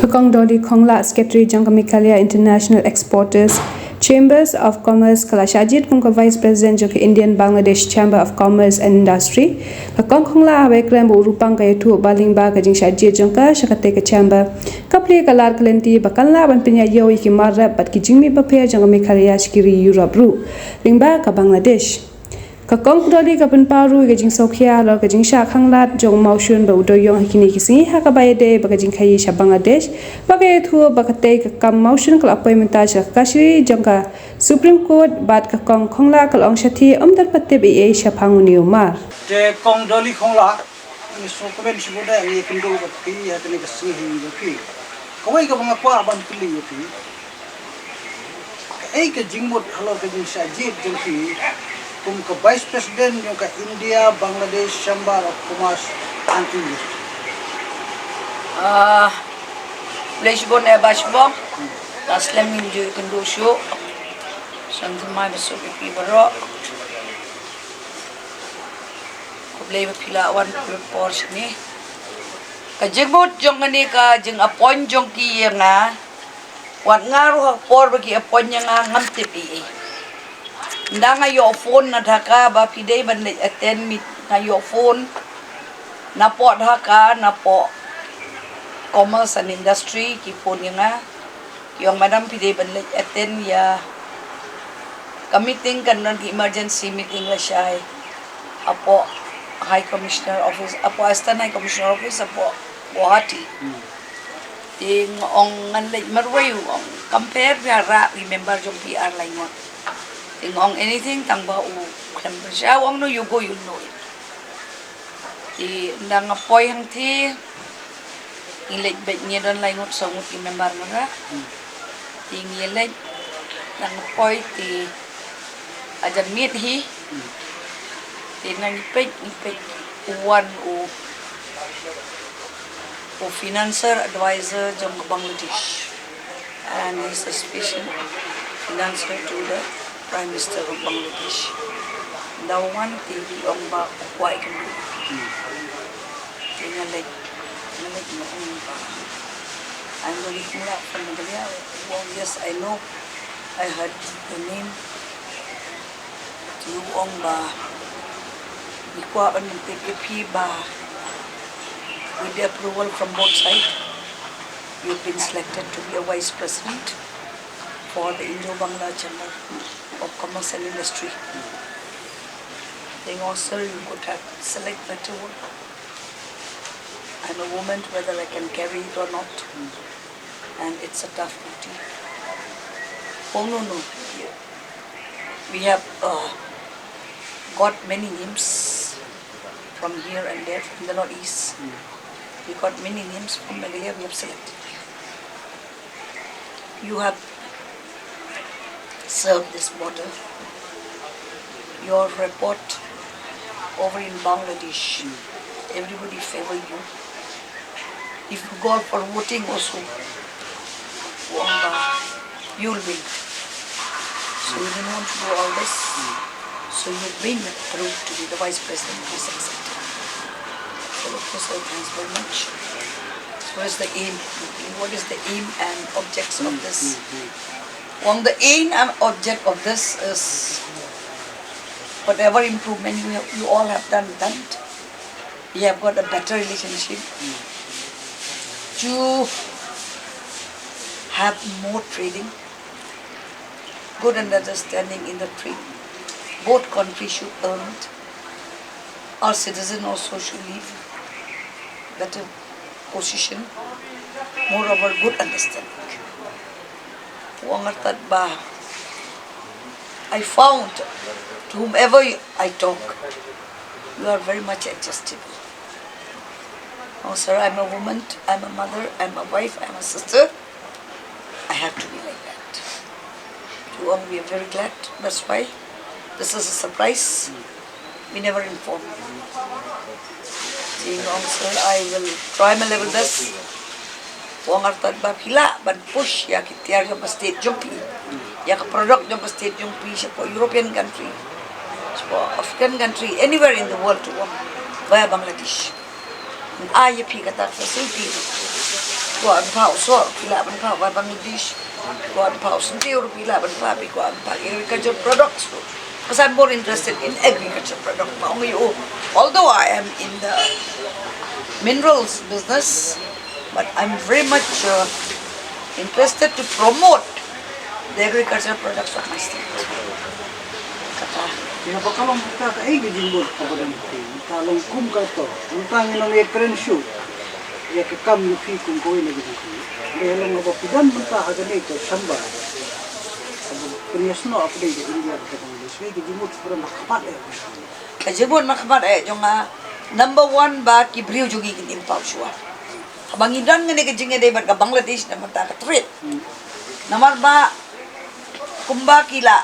Kakong Doli Khongla Secretary Jangkamikalia International Exporters Chambers of Commerce Kalashajit Kungka Vice President Jangka Indian Bangladesh Chamber of Commerce and Industry Kakong Khongla Awekram Urupang Kayatu Balingba Kajing Shajit Jangka Shakate Chamber Kapli Kalar Kalenti Bakanla Ban Pinya Yawi Kimara Bat Kijimi Bapaya Jangkamikalia Shkiri Europe Ru Ringba ka Bangladesh Kakong Doli Kapan Paru Gajing Sokia Lo Gajing Shak Hanglat Jong Maushun Baudo Yong Hikini Kisi Hakabayade Bagajing Kayisha Bangladesh Bagayatu Bakate Kakam Maushun Kal Appointmentaj Kashiri Jangka Supreme Court Bat Kakong Khongla Kal Shati Umdat Patib E Shapanguni Umar The Kong Doli Khongla ni Sokoben Shibuda ni Kindo Baki at the Kasihi Baki Kawai Kabangakwa Bantuli Yaki Eka Jingmut Halo Gajing Shajit Jangki Kumka Vice President yung ka India, Bangladesh, Chamber of Commerce and Industry. Leshbon e bashbong, taslem injo kondosyo, santumay besok ipibaro. Kublay pila awan report ni. Kajigbot jong kani ka jeng apon jong ki nga, wat ngaruh por bagi apon nga ngamtip Ndanga yo phone na dhaka ba pidei ban attend meet na yo phone na po dhaka na po commerce and industry ki phone nga yung madam pidei ban attend ya ka meeting kan ki emergency meeting la siya apo high commissioner office apo Astana high commissioner office apo Guwahati ting ong nganlay marwayo ong compare ra remember yung PR line Tingong anything tangba u klemba siya wang no yugo you know it. Di nang apoy hang ti ilet bet niya don laingot sangut i member mga. Ting ilet nang apoy ti ajan meet hi. Ti nang ipek uwan u financer advisor jong Bangladesh and he's a special financer to the Prime Minister of Bangladesh. Dawan TV ang ba kuwai kan dulu. Tinggal like I'm going to mula from Megalia. Well, yes, I know. I heard the name. You ang ba ikuha ang PPP ba with the approval from both sides. You've been selected to be a vice president for the Indo-Bangla Chamber of Commerce and Industry. Then also you could have select better one. I'm a woman, whether I can carry it or not. And it's a tough duty. Oh no. We have got many names from here and there, from the northeast. We got many names from Megalia we have selected. You have serve this border. Your report over in Bangladesh, everybody favor you. If you go for voting also, you'll win. So you didn't want to do all this. So you've been approved to be the Vice President of this accepted. So Professor, thanks very much. So what is the aim? What is the aim and objects of this? The aim and object of this is whatever improvement you all have done. You have got a better relationship to have more trading, good understanding in the trade. Both countries should earn it. Our citizens also should live better position, moreover good understanding. I found to whomever I talk, you are very much adjustable. Oh sir, I'm a woman, I'm a mother, I'm a wife, I'm a sister. I have to be like that. You all we are very glad. That's why this is a surprise. We never informed. Saying, sir, I will try my level best. Wang artad ba pila ban push ya kitiar yung state jumpi ya ka product yung state jumpi siya po European country, siya po African country, anywhere in the world to work via Bangladesh. Ay pi kata facility. Kuan pau so pila ban pau ba Bangladesh. Kuan pau sendiri pila ban pau pi kuan pau agriculture products. Because I'm more interested in agriculture product. Although I am in the minerals business, but I'm very much interested to promote the agricultural products of my state. Kata. Kaya pakalong ka gijimbot ka ba kalong kum ka to. Untang ino may krensyo. Ya kakam yung fi kung ko'y nagiging. Kaya lang napapidan mo ta agani ka samba. Priyas no apde ke India ka kung leswi gijimbot pura nakapat Kajibon nakamat number 1 ba kibriw jugi kin impaw suwa. Habang idan nga ni kajinga day ka Bangladesh na magkakatrit. Namar ba kumba kila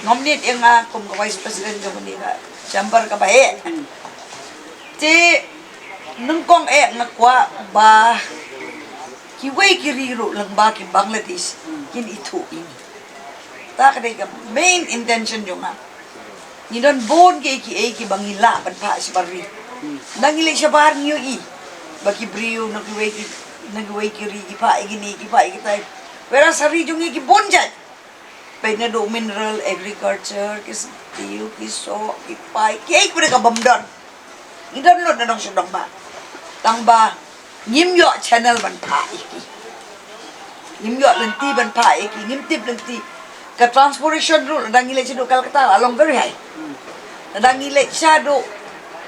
ngomnit yang kum ka vice president jo ni ka chamber ka bae. Ti nungkong ngakwa ba kiway kiriro lang ba ki Bangladesh kin itu ini. Ta kadai ka main intention jo nga. Ni don bon ke ki bangila ban pa si bari. Nangili siya bar niyo bagi brio nagway ki ri ki pa igini ki pa igitai. Pero sa region ki bonjat. Pwede na do mineral agriculture kis tiyo kiso ipai ki ka bamdan. Idan lo na dong sudang ba. Tang ba nyimyo channel ban pa iki. Nyimyo lenti ban pa iki ngimtip lenti. Ka transportation route nadangile siya do Calcutta along very high. Nadangile siya do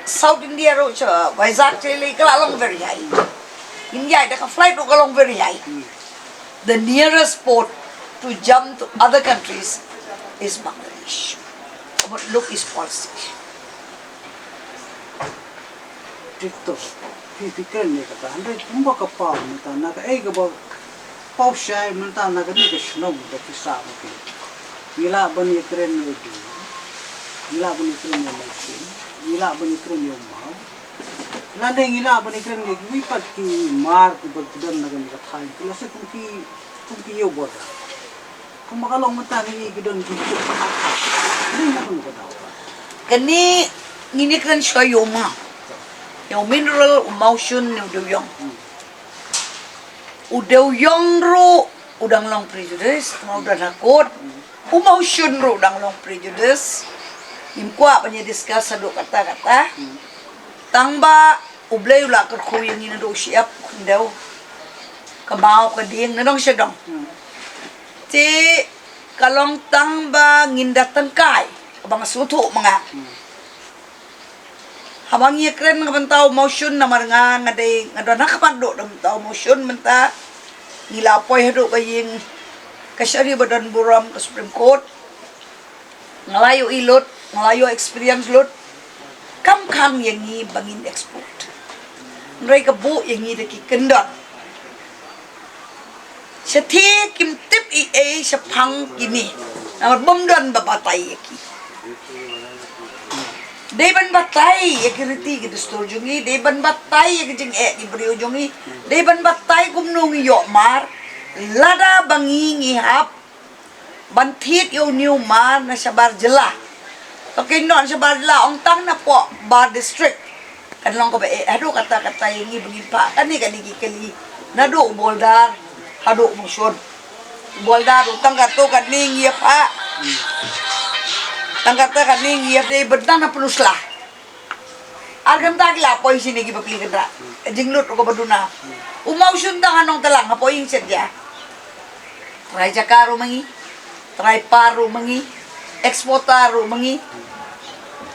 South India route siya Vizag chile along very high. India ka flight do along very high. The nearest port to jump to other countries is Bangladesh. But look is policy. Dito, pipikir ni kata, andai kumba ka pau mata naga ka ba pau syai mata naga ni ka snow da kisa mungkin. Gila bani keren ni du. Gila bani keren ni mungkin. Gila bani keren ni mau. Lande gila bani keren ni wipat ki mar ki bagdan naga ni ka thai. Kila se kumpi yo boda. Kumba kalong mata ni gidon gitu. Ni na ko daw. Kani ngini kran siya ma. Yung mineral emotion ni Udawyong ro udang long prejudice, mau udah nakot. Emotion ro udang long prejudice. Imkwa pa niya discuss sa do kata-kata. Tangba ublay ula kerko yung ina do siap kundaw. Kamao kading nanong siya dong. Ti kalong tangba ngindatan kay. Kabang suto mga. Habang iya keren nga tao motion na maranga nga day nga doon nakapando ng tao motion menta nilapoy hado kaying kasyari ba doon buram ka Supreme Court ngalayo ilot ngalayo experience lot kamkang yang ni bangin export nray ka bu yang ni daki kendot sa ti kim tip sa pang kini na marbomdon babatay yaki Deban batay ekiriti gitu store jungi deban batay ekjing ibrio jungi deban batay kumnung yo mar lada bangi ngihap bantit yo new mar na sabar jela okay non sabar jela ong tang na po bar district kanlong ko ba ado kata-kata yang bangi pa kani kali nado boldar hado musun boldar utang kato kaning ya pa Tangkata kaning iya day bedang na penuslah. Argam tagi la poy sini giba pili kendra. Jinglut ko baduna. Umaw sunda kanong talang apoy ing sedya. Try jakaro mangi. Try paru mangi. Eksportaru mangi.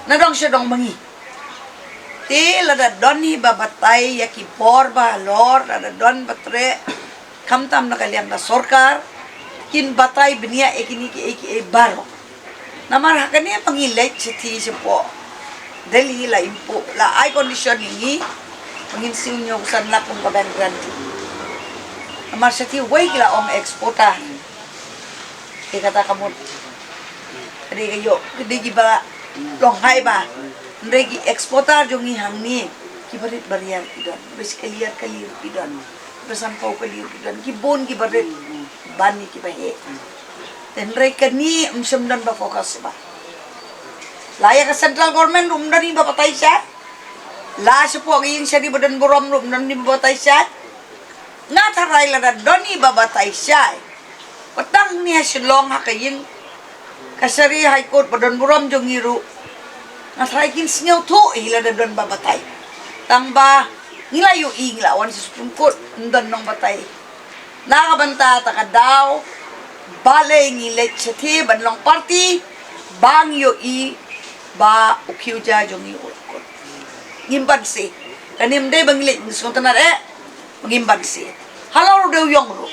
Nadong siya dong mangi. Ti lada doni babatay yaki porba lor lada don batre kamtam na kaliang na sorkar kin batay biniya ekini ki baro. Namarah kaniya pangilit sa ti siya po. Dali la impo. La ay kondisyon ini. Manginsiw nyo kusan la kung kabang granti. Namar sa ti way kila ong eksporta. Kaya kata kamot. Kadi kayo. Kadi giba longhay ba. Hindi eksporta yung ihang ni. Kibarit bariyar kidon. Bes kaliyar kidon. Besampaw kaliyar kidon. Kibon kibarit. Bani kibahe. Tenre kani umsumdan ba focus ba. Laya ka central government umdan ba patay siya. La sepo ging siya di badan burom rum non di babatay siya. Nga taray la na doni babatay siya. Patang niya silong hakayin. Kasari haikot badan burom jong iru. Nga taray kin singaw to hila na don babatay. Tangba ngilayo inglawan sa Supreme Court ndon nong batay. Nakabanta ta ka daw balay ngilet sa ti banlong party bang yo ba ukiw ja jong i ukot. Ngimban si kanim day bangilit gusto tanan mangimban si halaw daw yung ro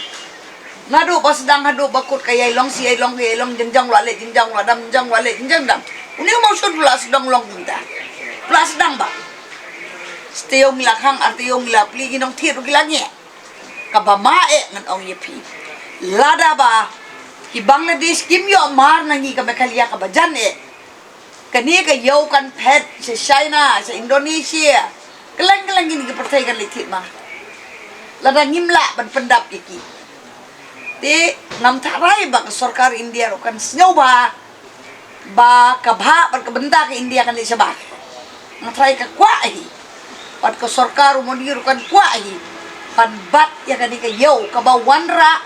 nado pas dang hado bakut kay long si long jengjang wale jengjang wadam jengjang wale jengjang dam uni mau sud plus dang long bunda plus dang ba steo milakang artio milapli ginong tiro gilangye kabamae ngan ong yepi lada ba ki Bangladesh kim yo mar nangi ka mekalia ka bajan kani ka yaw kan pet sa China sa Indonesia kelang gini ka percaya kan litit mah lada ngimla ban pendap iki ti ngam tarai ba ka sarkar India ro kan snyaw ba kabha bar ka benda ka India kan li sabah ngatrai ka kwahi pat ka sarkar mo ro kan kwahi pan bat ya kani ka yaw ka ba wanra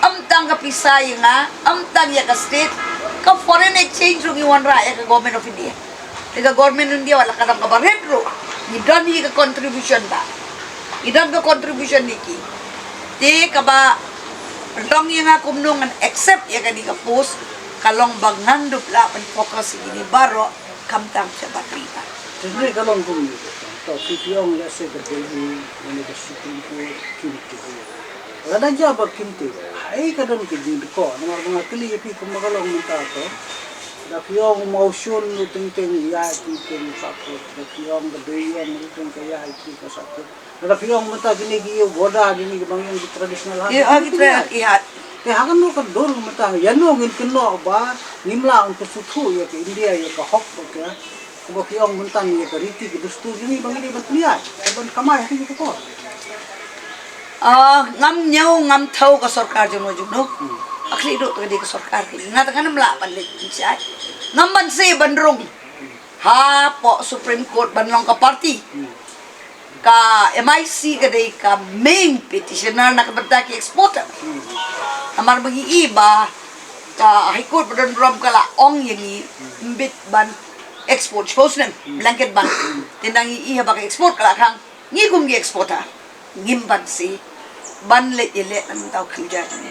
amtang ka pisay nga amtang ya ka state ka foreign exchange ro giwan ra ka government of India. Ka government of India wala ka nang kabaret ro. Idan hi ka contribution ba. Idan ka contribution niki. Ti ka ba dong yang kumnong an accept ya ka di ka post kalong bangandup la pan focus ini baro kamtang sa batrita. Jadi kalong kung to PPO ya se ka dili ni ka Supreme Court kinti. Lada jaba kinti. Ay kadang kejin ko nomor mga kili pi kumagalong minta to da piyong motion no tingting ya tingting sapot da piyong da beyon no tingting kaya iti ka sapot da piyong minta gini giyo goda gini bang yung traditional ha Ihat. kaya hakan no ka dol minta yano ngin kino ba nimla ang kusutu ya ka India ya ka hok ka kuba piyong minta ni ka riti ka dustu gini bang ini batniya ban kamay hati ko ngam nyaw ngam thau ka sarkar jong no akli do to di ka sarkar ki ngata kan mla pan le siya ngam ban se bandrong ha po Supreme Court banlong ka party ka MIC ka day ka main petitioner na kabanta ki exporter amar bagi iba ka High Court badan rom kala ong yang mbit ban export suppose blanket ban tinang iha ba ka export kala kang ngigum gi exporter ngimban si ban le ile ang tao khilja ni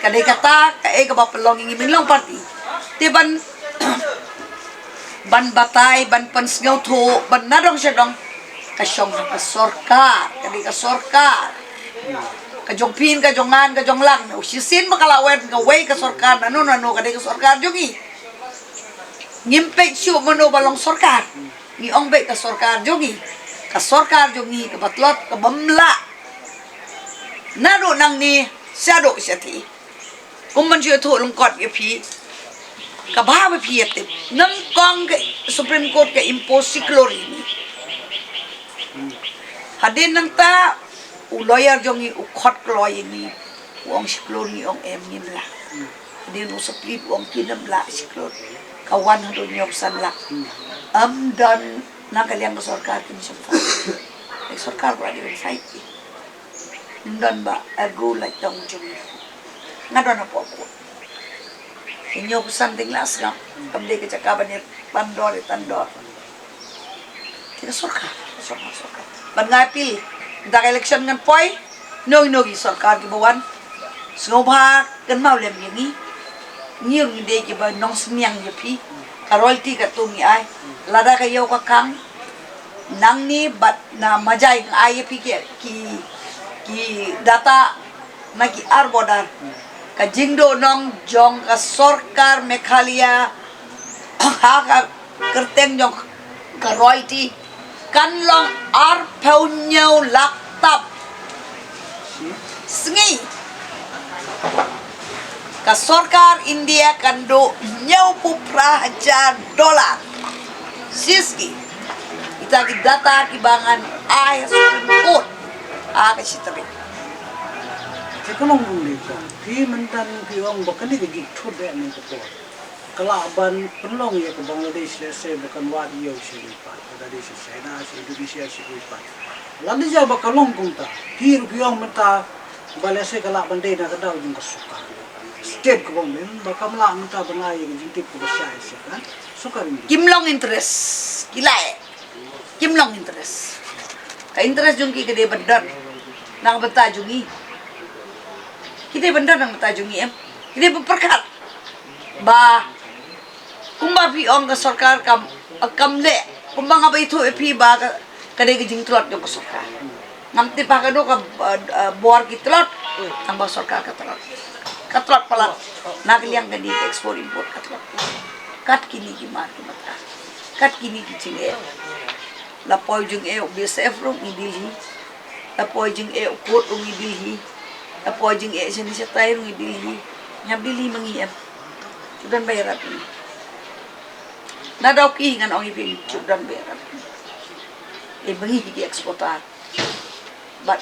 kadai kata ka ka ba pelong ngi minglong party ti ban ban batay ban pansngaw tho ban nadong siya dong ka syong ka sarkar kadai ka sarkar ka jongpin ka jongan ka jonglang no sisin makalawen ka way ka sarkar ano kadai ka sarkar jogi ngimpe siyo mano balong sarkar ni ong be ka sarkar jogi ka sarkar jogi ka batlot ka bamla naro nang ni sado siati kung man siya to lungkot ya pi ka ba pi ete nang kong ka Supreme Court ka impose si chlorine hadin nang ta u lawyer jogi u khot chlorine uang si chlorine ong em la hadin u split uang kinam la si chlorine kawan hado nyop sanlak dan nakaliang ka sarkar kin siya fa sarkar ba di website dan ba ergo like dong jung ngadon na po ko inyo something last nga kamde ka cakaban ni pandor tandor kita sarkar ban ngapil da election ngan poy no gi sarkar ki bawan sngobha kan maulem ni ngir de ki ba nong snyang yepi karolti ka tungi ay lada kayo ka kang nang ni bat na majay ng ay yepi ki data na ki arbodar ka jingdo nong jong ka sarkar Meghalaya ha ka kerteng jong ka royalty kanlong arpaw nyaw laktap sengi ka sarkar India kando nyaw $90,000 siski ita ki data kibangan ay Supreme Court kasi tabi kalong buli ko pi mantan pi ong bakali ga git thud ni ko kelaban penlong ya ke Bangladesh lese bukan wadi yo selipat dari China Indonesia selipat lalu dia bakal longkung ta hiru kiong menta balese kelaban deh nak tahu jung kesuka setiap kebon bakal melak menta bengai yang jintik ke besar kan suka ini Kimlong interest. Kilai. Kimlong interest. Ka interest jung ki gede bener. Nang beta jungi. Kita bener nang beta jungi em. Kita berperkat. Ba kumba pi ong ka sarkar kam le. Kumba nga ba itu epi ba kade ke jing telot jung ka sarkar. Ngamti pa ka do ka bor ki telot. Tang ba sarkar ka telot. Ka telot pala. Nagliang ka di export import ka telot. Kat kini ki mar ki mata. Kat kini ki chinge. La poi jung e BSF rong idilhi. La poi jung e kot rong idilhi. La poi jung e sini setai rong idilhi. Nyabili mangiem. Sudan bayar api. Nadaw ki ngan ong ibili sudan bayar api. E bangi ki eksportar. But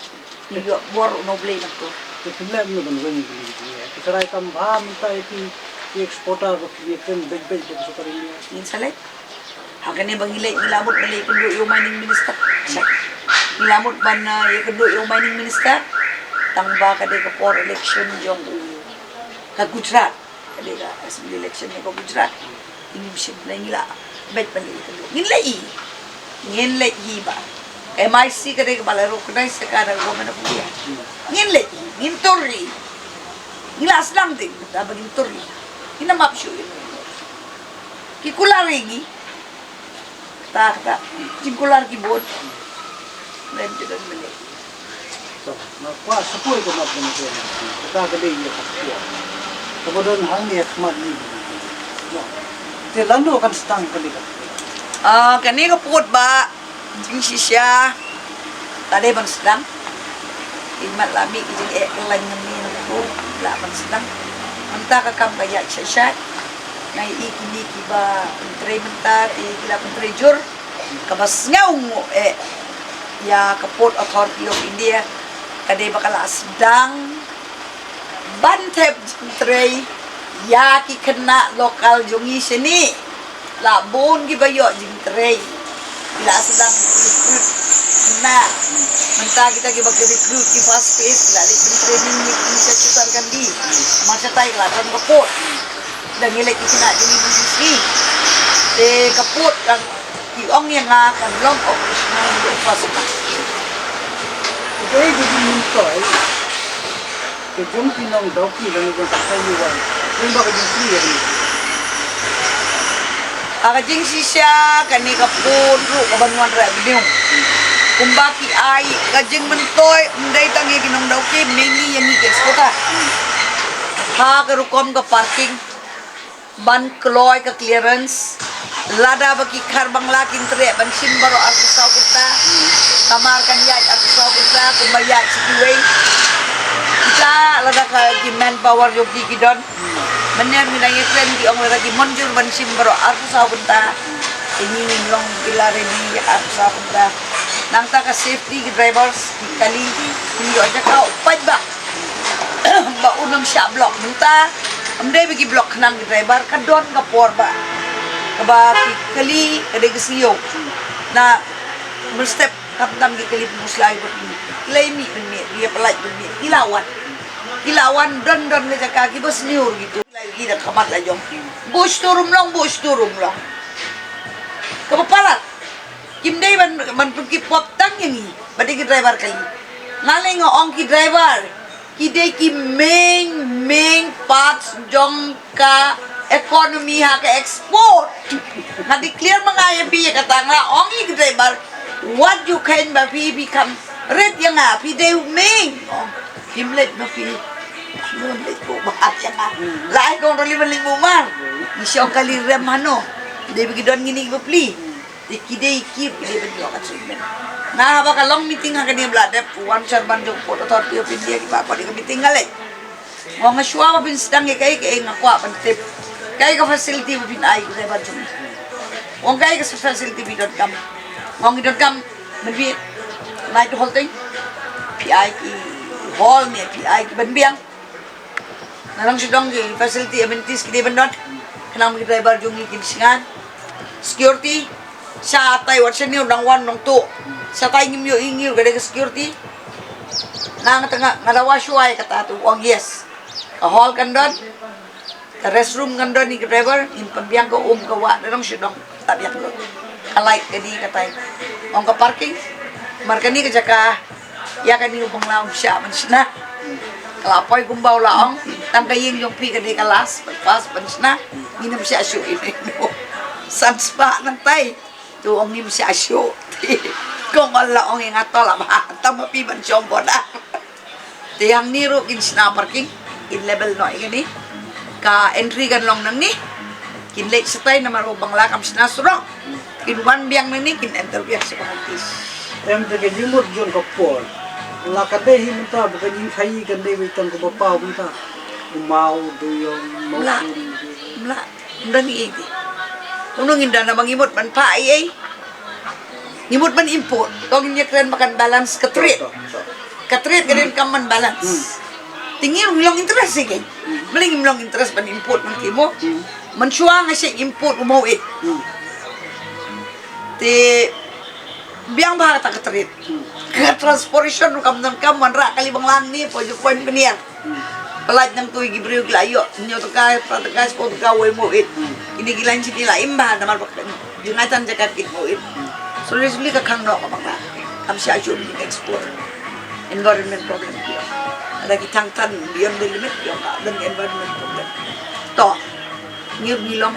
iyo bor no blame to. Ketimlah ni kan wani ya kita kam ba minta itu eksporter bakal kan beg suka ini Nin salay. Hagani bang ilamot balay kundo yung mining minister. Ilamot ban na kundo yung mining minister. Tangba ka ka for election yung ka Gujarat. Kade ka assembly election ni ka Gujarat. Inimship na nila. Bet balay kundo. Nginlay ba? MIC kade ka bala recognize ka na government of India. Nginlay. Ngintori. Ngilas lang din. Dabag ngintori. Hinamapsyo yun. Kikularigi. Tak. Cingkular kibon. Lain tidak beli. so nak kuat sepoi ko mat ni ko kita gede ya sepoi kemudian hang ni khmat ni te lando kan stang kali ka Kani ka put ba? Jing sisya. Tadi bang sedang. Imat lami jing lain ni ko. Laban sedang. Manta ka kam kaya syashat. Nai ikini kiba menteri mentar kila menteri jur kabas ngaung ya ke Port Authority of India kade bakal sedang bantep menteri ya ki kena lokal jungi sini labon ki bayo menteri kila sedang recruit na menta kita ki bagi recruit ki fast pace lali training ni bisa cutarkan di masa tai lawan ke port dan nilai kita nak jadi industri kaput kan iong yang akan long operational di fasilitas jadi minta ke jom pinong doki dan ko sa yuan yung ba ko free ya ni jing sisya kani kaput ru kabanwan revenue kumbaki ai kajing mentoy mendai tangi kinong doki mainly yang ni ekspota ha karukom ka parking ban kloy ka clearance lada baki khar bangla kintre ban simbaro aku saw kita kamar kan ya aku saw kita kumaya situay kita lada ka di manpower yogi kidon menya minay kren di ong lada ki monjur ban simbaro aku saw kita ini long pilare ni aku saw kita nang ta ka safety ki drivers kali hindi aja ka upad ba ba unang siya block minta amday bagi blok nang driver kadon ka porba kaba kali kade kasiyo na step kaptam gi kali muslay bot ni dia pelaj ni ilawan don le kaki bos niur gitu lagi dak kamat la jong bush turum long kaba palat kimday ban pergi pop tang yang ni badi gi driver kali ngaleng ong ki driver kide ki main parts jong ka ekonomi ha ka export na declare mga yabi kata nga ongi driver what you can ba fi become red yang nga fi de main himlet na fi himlet ko ba yang nga lai kong roli maling bumar isyong kali rem ano de bigidon ngini ba pli de kide ki de bedlo ka treatment na ba ka long meeting ha kani blade one serban jong Port Authority of India ki pa di ka meeting ngalay mo nga sywa bin sedang kay nga kwa pantip kay ka facility bin ay ko ba jong wong kay ka facility bidot kam wong bidot kam ben night holding PI ki hall ni PI ki ben biang narang sidong ki facility amenities ki de ben dot kanang mga driver yung ikinsingan. Security, sa atay, wat siya niyo, nang 1, nang 2. Sa tayo niyo ingil, gada ka security. Nang tanga, ngarawa siya ay katatu, ang yes. Ka-hall kan doon, ka-restroom kan doon, ni driver, yung pabiyang ko, kawa, na lang siya doon, tabiyang ko. Ka-light, kadi katay. Ang ka-parking, marka ni ka ka, ya kan niyo pang laong siya, man siya na. Kalapoy kumbaw laong, tangkaying yung pika di kalas, pagpas, panis na, hindi naman siya asyo ino. Sans pa ng tay, tuong hindi mo siya asyo. Kung ang laong yung atol, tama piban siyong boda. Tiyang niro, kinsina parking, in level no, ikani, ka-entry kan long nang ni, kinlate sa tay na marubang lakam sinasurok, kinwan biyang nang ni, kin-enter biyang sa kamantis. Em te ke jimut jon ko por. La ka de him ta ba yin khai kan de wi tan ko pa bu ta. Umau do yung mau. Mla, ndani iti. Unong inda na mangimot man pa ay. Ngimot man import. Kung niya kren makan balance ka treat. Ka treat ka rin ka man balance. Tingin yung interest sige. Maling yung interest man import man kimo. Man suwa nga siya import umawit. Ti biang bahag tak katrit. Kaya transportation kam nang kam manra kalibang lang ni po yung point penier. Palat ng tuig gibriw glayo. Inyo to kay patagas ko to kaway mo it. Inigilan si nila imba naman bakit. Junatan jakat kit mo it. So usually ka kang no ka mga. Kam siya yung export. Environment problem ko. Ada kitang tan beyond the limit yung dan environment problem. To ngilong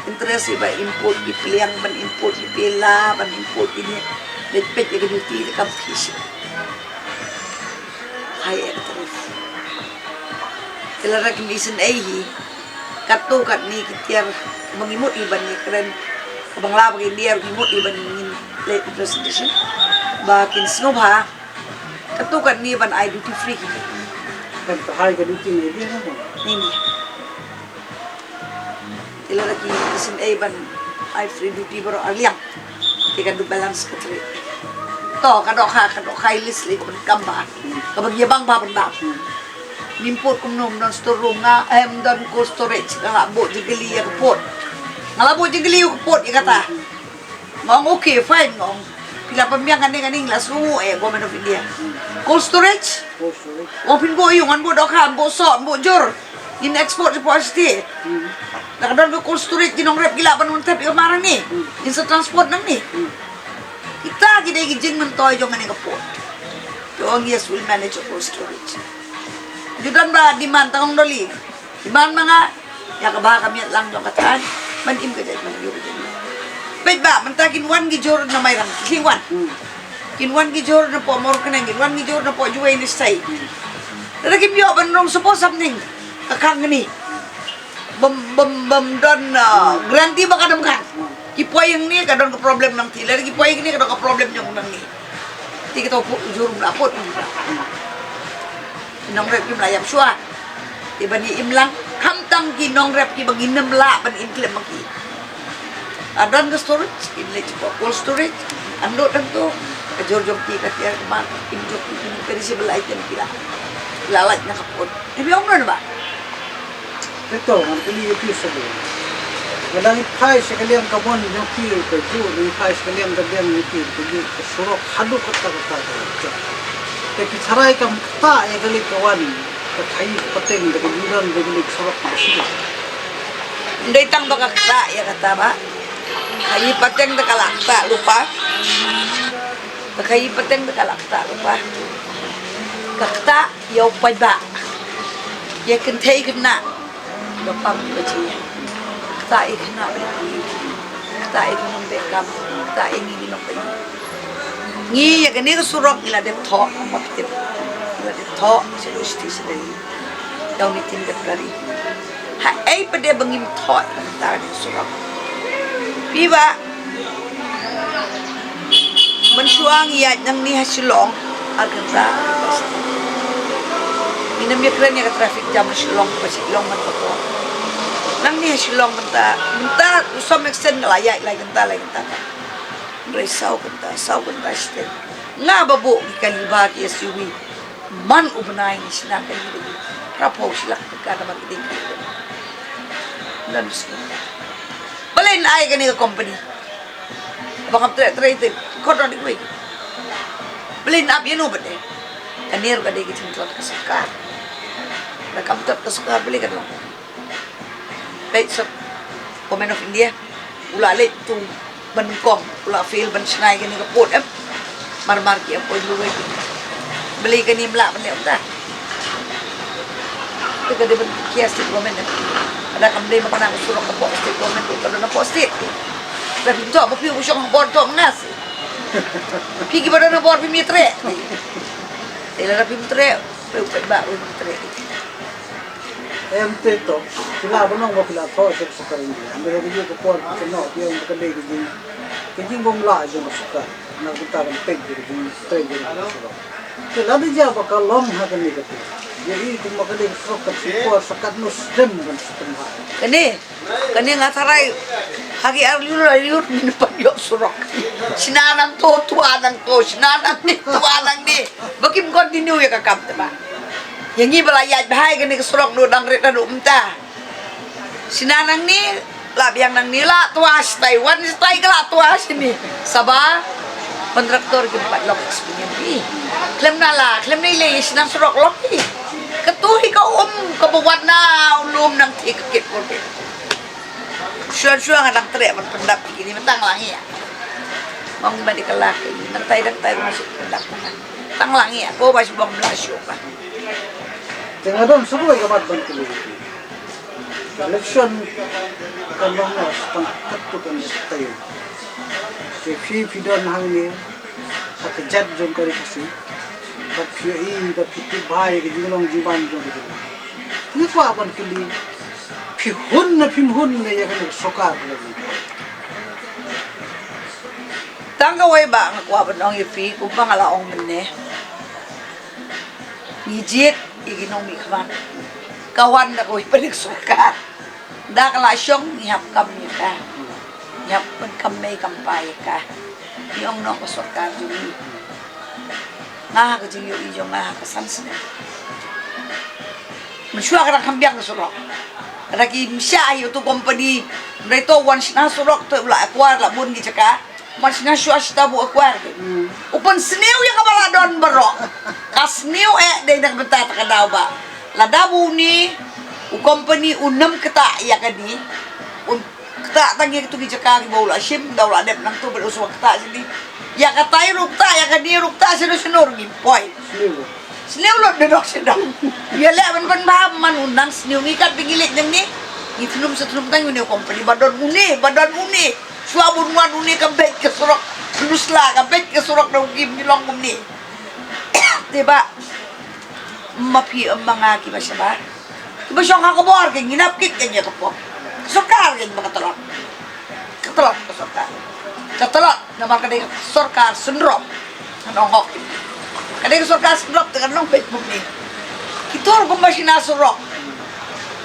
interest iba import ipiliang ban import ipila ban import ini letpet ya duty the competition high interest kailangan kimisin hi katu kat ni kitiar mangimut iban ni keren kabang labag indiar mangimut iban ngin late presentation bakin snobha katu kat ni ban I duty free Kan hai ka duty ni dia mo. nini ila lagi isin ban ay free duty baro aliang tika do balance ka tri to kadok kay list li kun kamba kabag yabang ba panda nimpot kum nom non store nga don ko storage nga bo jigili ya pot ngalabo jigili ko pot ikata ngong okay fine ngong pila pamiyang kaning las rungo government of India cold storage open bo yung an bo dokhan bo so bo jor in export deposit nakadon ko cold storage dinong rep gila pa nun tap marang ni in sa transport nang ni kita gide gijing man toy jong ani kapot yung yes will manage cold storage judan ba demand tang doli demand mga ya kabaha kami lang jong kataan man im ka man yo bet ba man ta kinwan gijor na may rang kinwan gijor na po mor kanang kinwan gijor na po juway ni stay lagi biyo ban rong suppose something kakang ni bam don garanti ba kadam kan kipoy yang ni kadon ka problem nang tila kipoy ni kadon ka problem yung nang ni ti kita jurum lapot nong rep kim layam suwa tiba ni imlang hamtang ki nong rep ki baginem la ban inklem maki adan ka storage inlet ko cold storage ando dan to kajor-jor ki katiar man injok ki perishable item kila lalat na kapot tapi omno ba Ito, ang pili ito sa doon. Walang ipay sa kaliyang kabon yung pili ko doon. Yung ipay sa kaliyang gabiang yung pili ko doon. Kasurok, halo ka tayo. Kaya kitsaray kang kata, yung galing kawan. Kakayi pating, nagaguluran, nagagalik surok na siya. Hindi tang baka kata, ya kata ba? Kayi pateng nakalakta, lupa. Kayi pateng nakalakta, lupa. Kakta, yaw pa ba? Ya kentay ka na. Gapang baci, tak ikut nak beli, tak ikut nak bekam, tak ingin nak beli. Ni ya kan ni kesurok ila dep thok, apa tip, ila dep thok, selusti sedari, jauh ni tim dep lari. Hai pada bengim thok, tak ada kesurok. Biba, mensuang ya nang ni hasilong, akan tak. Minam ya keren ya traffic jam Shillong Shillong man ko nang ni Shillong menta to some extent layak lagi genta resau genta ste nga babu kaliba ki SUV man ubnay ni sina kali rapo sila kada magding dan semua. Balain ay kani ka company. Baka trade kod on di balain up yun ba de. Kanir ka de kitin to ka sakar. Nakamtot ka sakar bali ka no. Baik sa Women of India ula le tu Bangkok ula feel ban snai kani ka pot mar ki apoy luwe beli kani mla ban ta. Itu ka de ban kias ti women ada kamde makana surok ka post ti women ko na post it. Dan itu apa pi usong bor to ngas. Pi ki na bor pi mitre. Ela na pi mitre, pe ba mitre. MT to sila banong mo pila to sa karin dia ambil video ko por ko no dia ang kadai gini gom la jo suka na kita kan peg gini trade gini sila di ja bakal lom ha kan ni kati jadi tu makadai sok ka por sakat no stem kan stem ha Kani ngataray hagi arliur min pagyo surok. Sinanang to tuanang to sinanang ni tuanang ni. Bakim continue ya kakam ba. Yang ibalayat bahay kani kasurok no dang rita do umta. Sinanang ni labiang nang nila tuas Taiwan stay kala tuas ni. Sabah kontraktor gimpat lok experience. Klem nala, klem nila sinang surok lok ni. Ketuhi ka kabuwat na ulum nang tikit mo. Syuan-syuan ang tere man pendap gini mentang langi ya. Mong ba di kalaki, mentay masuk pendap man. Tang langi ya, ko ba subang blasyo pa. Jangan dong semua kamat ban kili. Election kan mga tang katukan tayo. Si Fidon hangni at jad jon kari kasi. But da pitu bhai ke jinglong jiban jon ke. Ni ko ban kili. Phihun na ya kan sokar lagi. Tangga way ba ang kuha ba nang ipi kung pangalaong mene. Nijit iginong mikman. Kawan na ko ipalig sokar. Da kalasyong ihap kami ka. Ihap kami kampay ka. Yung nang ko sokar jumi. Nga ka jingyo iyo nga ka sansina. Masyua ka ng kambiang na surok. Raki msya ayo tu company mereka once na surok tu la akuar la bun gitu ka once na syua sta bu akuar upan sniu yang kabaladon baro kasniu de nang beta ka daw ba la dabu ni u company unam keta ya kadi un keta tangi tu gitu ka baula sim daw la dep nang tu beruswa keta sini ya katai rukta ya kadi rukta sinur gi poy sniu lo de dok sedang ya le ban man unang sniu ngikat pingilit nang ni itulum setulum tang ni company badon uni suabun wan uni kabet ke surok lusla kabet ke surok daw gim nilong ni diba mapi mga ki ba siya ba kiba siya kakabor kay ginapkit kanya kapo sokar kay mga talon katalon katalon naman kadai sorkar syndrome anong hok kadai sorkar syndrome tekan nong Facebook ni kitor kung ba sinasurok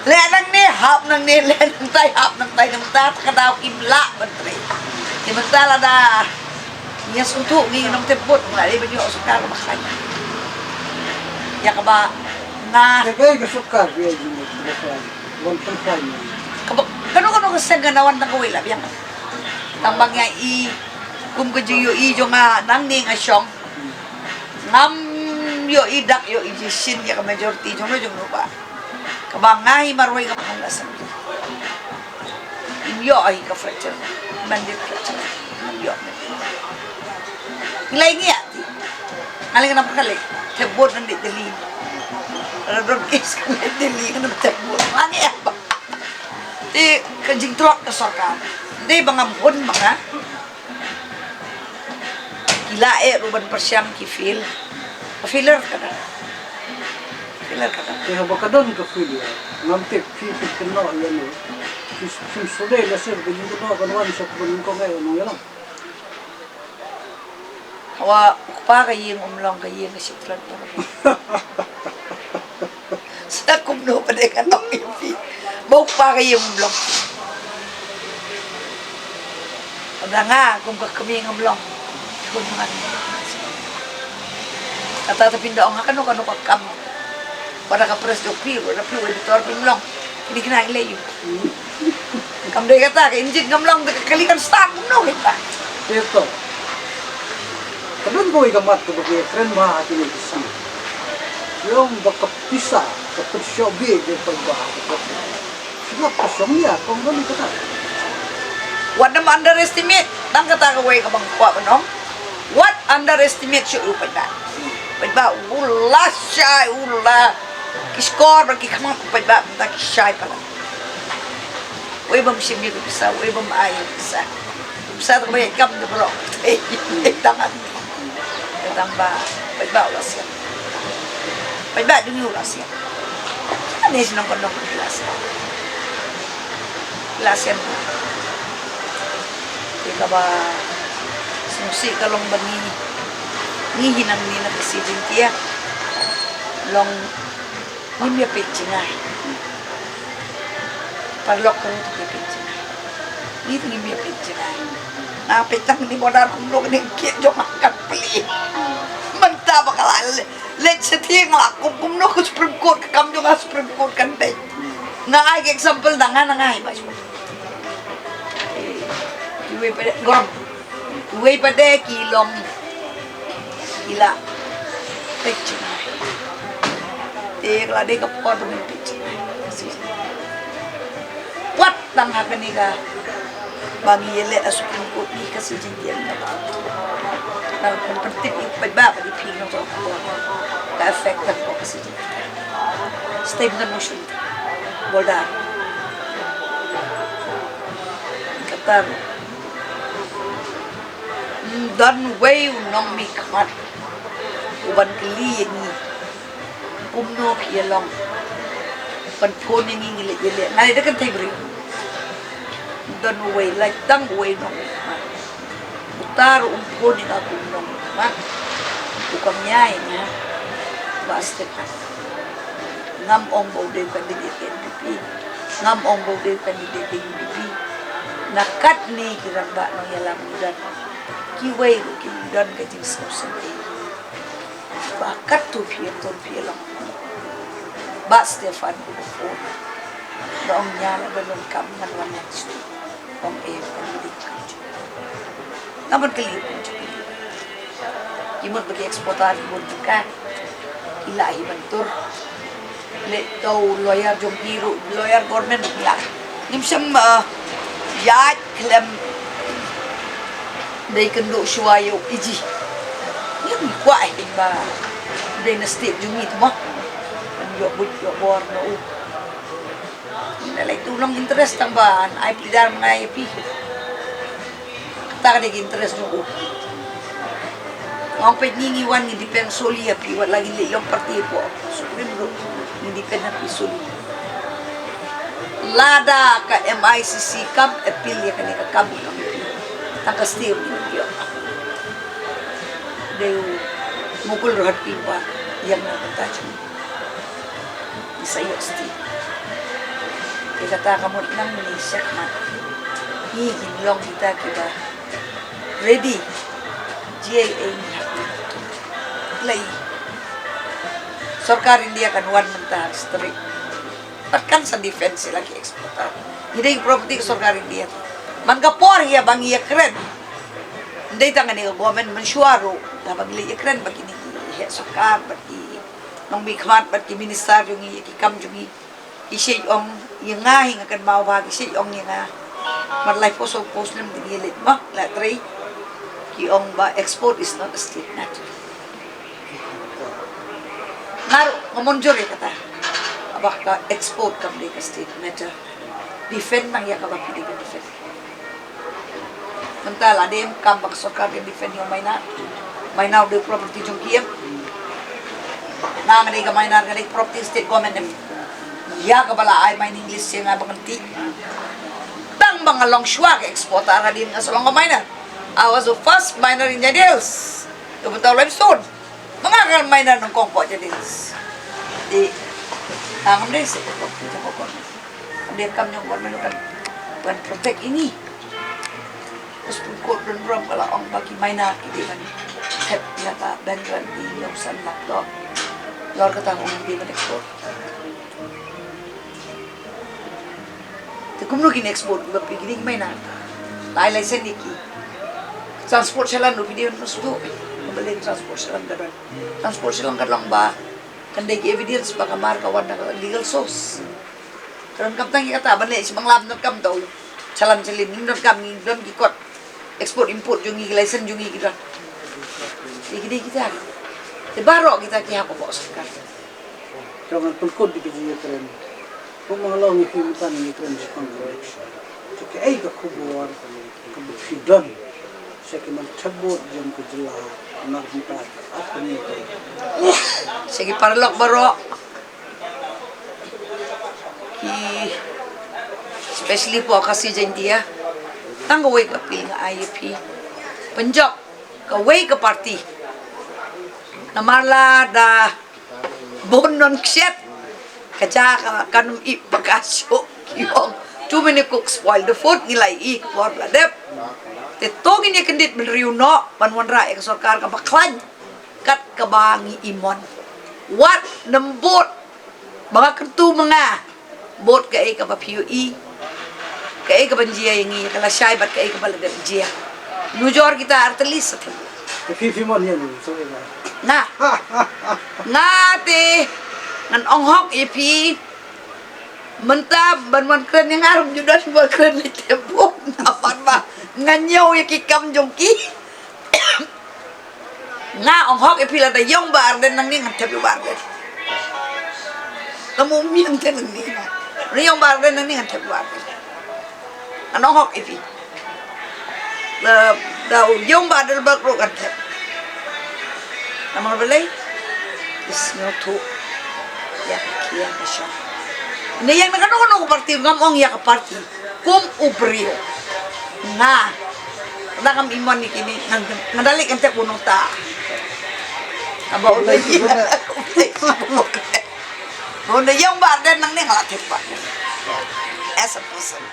lenang ni hap nang ni lenang tay hap nang tay nang tat kadaw imla bantre timantala da niya suntu ni nong tepot ngali banyo sokar makay ya ka ba na Kaya sokar biya jimo wal pan kano kasi ganawan ng kawila biyang tambang nga kung kajiyo jo nga nang ni nga siyong ngam yo idak yo ijisin ya ka majority jong no ba kabang nga himarway ka kung lasan inyo ay ka fracture mandit fracture inyo ilay niya ngaling na pakalik tebot ng ditili radon is ka ditili ka ng tebot mangi ba di kajing truck ka sorka di bangampun mga kilae ruban persyang kifil filler ka na kaya bakadon ka fili ngamtip pipi keno yan sim suday la sir gajing keno kanwan sa kunin ko ngayon no yan hawa pa kayong umlong kayong sitran para sa kumno pa de kanong ipi mau pa kayong umlong ada nga kung kami ng umlong kung man kata tapi pindaong kano kam para ka pres do pi editor umlong Hindi ka na ilayo. Kamday ka ta, engine gamlang kalikan start mo kita. Ito. Kadun ko ikamat ko bagi kren ma hati ni kisi. Yung baka pisa, kapag siya big, yung pagbaha ko. Siya pa siya niya, kung gano'n ka ta. What nam underestimate? Tang kata ka way ka bang kuha mo, no? What underestimate siya upad ba? Upad ba? Ula siya, ula. Kiskor, bagi kamang upad ba? Mata kisay pala. Way ba masimil ko bisa? Way ba maayaw bisa? Bisa ito ba yung ikam na bro? Tangan. Katang ba? Upad ba? Ula siya. Upad ba? Dumi ula siya. Ano yung sinong-kondong ko ula siya? Ula siya mo. Ika ba sumusi ka long ba ni hinang ni na president tiya long ni miya pitsi nga parlok ka rin ito pitsi nga ni ito ni miya pitsi nga napitang ni mo na kung nung nagkit yung makang pali magtaba ka lang let sa tiya nga kung nung ko Supreme Court kakam yung nga Supreme Court kantay nga ay example na nga iba Iwe pada gorong, iwe pada kilom, kila, pecah. Kalau dia kapor dengan pecah. What tang hakan ni ka bagi yelet Supreme Court ni kasi jintian na ba. Nang penting iba pa di pino ko. Ka effect ko kasi jintian. Stay na motion. Boda. Katar. Dan way nong mi kamat uban keli ni pumno pialong pan phone ni ngile gele nai da kan thebri dan way like tang way nong mi kamat utar phone ni aku nong kamat ukam nyai nya baste kan ngam ong bo de kan di NDP ngam ong bo de kan di NDP nakat ni kirang ba no yalang dan kiway ko kimudan ka jing sausan ay bakat to fiye lang ba Stefan ko po noong niya na balong kam na naman ito ang air panilig ka dyan naman kalipin dyan kimot bagi-eksportan mo ka ilahi mantur let daw lawyer jong hero lawyer government nila nimsam yad klem day kendo shuayo iji yung kuai ba day na state yung ito mo yo bor na u nalay tulong interest ang ba ay plidar mga IP taka dig interest no u ang pedningiwan ni depensoli api wat lagi yung parti po supreme group ni depend na pisuli lada ka MICC camp appeal ya kanika camp Tangkastir dia. Dia mukul rohat pipa yang nak tajam. Saya sti. Dia kata kamu nang Malaysia mat. Ni long kita kita ready. JA ni lay. Sarkar India kan wan mentah strict. Bahkan sa defense lagi eksportar. Ini property sarkar India. Mangkapor ya bang iya keren. Hindi tangan ni government mensuaro na bang iya keren bagi ni iya sukar bagi nong bikmat bagi minister yung iya kikam yung iya yung iya nga hinga kan mau bagi iya yung iya nga marlay po so post nam dinilit mo latray yung ba export is not a state matter. Naru ngamonjor ya kata abak ka export kam di ka state matter. Defend mang iya ka ba pili ka defend. Mental ada yang kambak sokar yang defend yung Mayna udah property yung kiyam nga nga Mayna nga property state government nem ya kabala ay main English siya nga banganti tang mga long shwa ka exportar nga din nga sa long Mayna I was the first miner in Jadils yung bitaw limestone mga ka miner ng kongpo Jadils di ang amday sa property yung government amday kam yung government kan protect ini terus pukul dan rom kalau orang bagi mainan itu kan head nyata bantuan di lausan laptop luar ketahuan di ekspor kumno kin export ba pigini may na lai sen iki transport salan no video no sto balik transport salan daran transport salan kadang ba kandai evidence ba kamar kawan na legal source karon kaptang kata balik si manglab not kam daw salan salin not kam don gikot export import jungi license jungi kita iki kita te baro kita ki ako bos kan jangan pulkod di kiji keren kung mga long ikimutan ni keren sa kongres so kaya ay kakubuar kabufidan sa kiman chabot jam kujila nakita at kanito sige parlok baro ki especially po kasi dyan dia nang gaway ka pil nga IUP Punjab gaway ka party namarla da bonon kset kaja ka kanum I bakasyo kiyong too many cooks spoil the food nilai I por ladep te tongin ni kendit menriu no panwanra ek sarkar ka baklan kat kabangi imon what nembot mga kertu mga bot ka ka PUE ka ka banjia yang I kala syai bat ka ka baladep jia nujor kita artelis sa fifi mo niyan so nga te ngan onghok ipi menta ban kren yang arum judan ba kren ni tempo napan ba nganyo yakikam jongki nga onghok ipi la da yong bar den nang ni ngan tepi bar den kamu mian ten ni yong bar den nang ni ngan tepi bar den an onghok ipi la da yong bar den ba ro kan tep amang belai is no to ya kia kasha ne yang nakano parti ngamong ya ka parti kum ubrio nga nakam imon ni kini ngadali kan te punong ta aba ulay Bunda yang badan nang ni ngalat hebat as a person